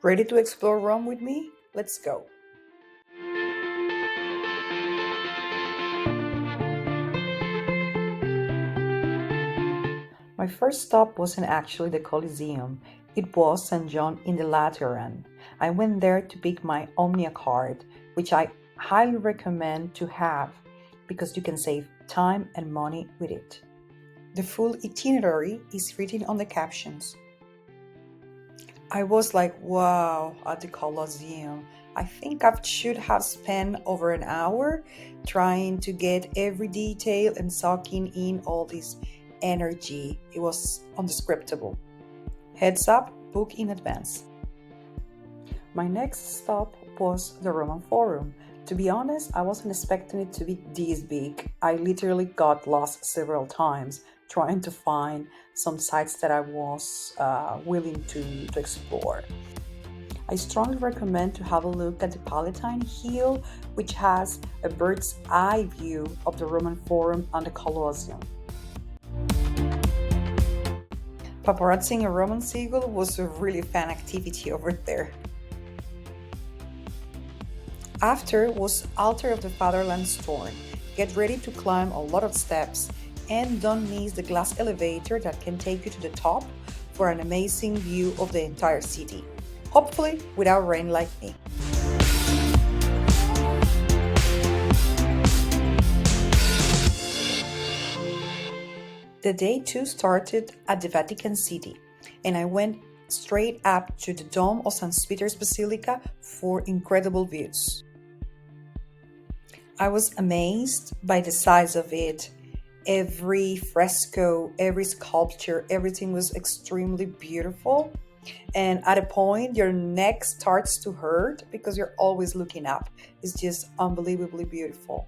Ready to explore Rome with me? Let's go. My first stop wasn't actually the Colosseum, it was St. John in the Lateran. I went there to pick my Omnia card, which I highly recommend to have because you can save time and money with it. The full itinerary is written on the captions. I was like, wow, at the Colosseum. I think I should have spent over an hour trying to get every detail and soaking in all this energy. It was undescribable. Heads up, book in advance. My next stop was the Roman Forum. To be honest, I wasn't expecting it to be this big. I literally got lost several times trying to find some sites that I was willing to explore. I strongly recommend to have a look at the Palatine Hill, which has a bird's eye view of the Roman Forum and the Colosseum. Paparazzing a Roman seagull was a really fun activity over there. After was Altare of the Fatherland Storm. Get ready to climb a lot of steps and don't miss the glass elevator that can take you to the top for an amazing view of the entire city. Hopefully without rain like me. The day 2 started at the Vatican City, and I went straight up to the dome of St. Peter's Basilica for incredible views. I was amazed by the size of it. Every fresco, every sculpture, everything was extremely beautiful. And at a point, your neck starts to hurt because you're always looking up. It's just unbelievably beautiful.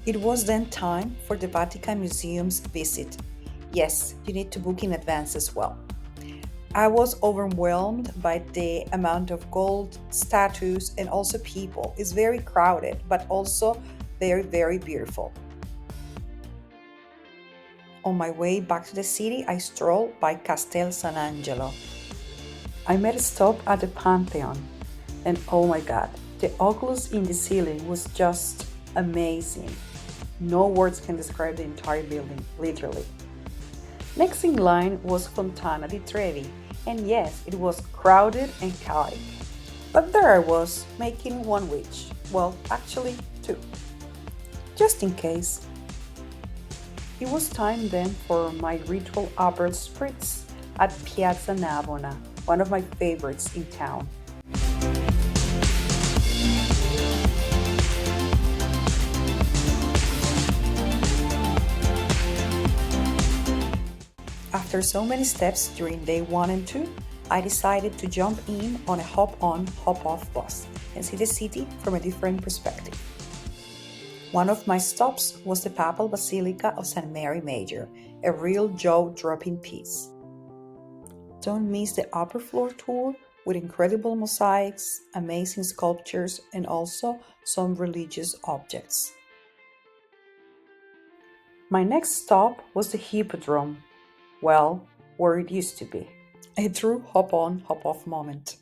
It was then time for the Vatican Museum's visit. Yes, you need to book in advance as well. I was overwhelmed by the amount of gold statues and also people. It's very crowded, but also very, very beautiful. On my way back to the city, I strolled by Castel Sant'Angelo. I made a stop at the Pantheon, and oh my god, the oculus in the ceiling was just amazing. No words can describe the entire building, literally. Next in line was Fontana di Trevi, and yes, it was crowded and chaotic. But there I was, making one wish. Well, actually, two. Just in case. It was time then for my ritual Aperol Spritz at Piazza Navona, one of my favorites in town. After so many steps during day 1 and 2, I decided to jump in on a hop-on, hop-off bus and see the city from a different perspective. One of my stops was the Papal Basilica of St. Mary Major, a real jaw-dropping piece. Don't miss the upper floor tour with incredible mosaics, amazing sculptures, and also some religious objects. My next stop was the Hippodrome. Well, where it used to be. A true hop-on, hop-off moment.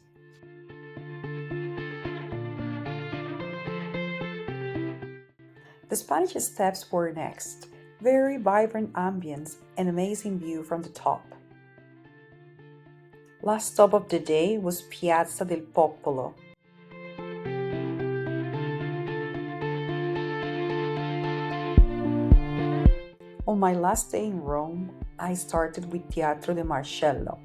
The Spanish Steps were next. Very vibrant ambience and amazing view from the top. Last stop of the day was Piazza del Popolo. On my last day in Rome, I started with Teatro de Marcello,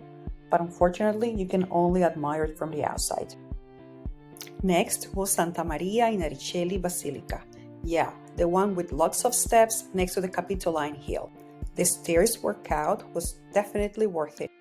but unfortunately you can only admire it from the outside. Next was Santa Maria in Ariceli Basilica. Yeah, the one with lots of steps next to the Capitoline Hill. The stairs workout was definitely worth it.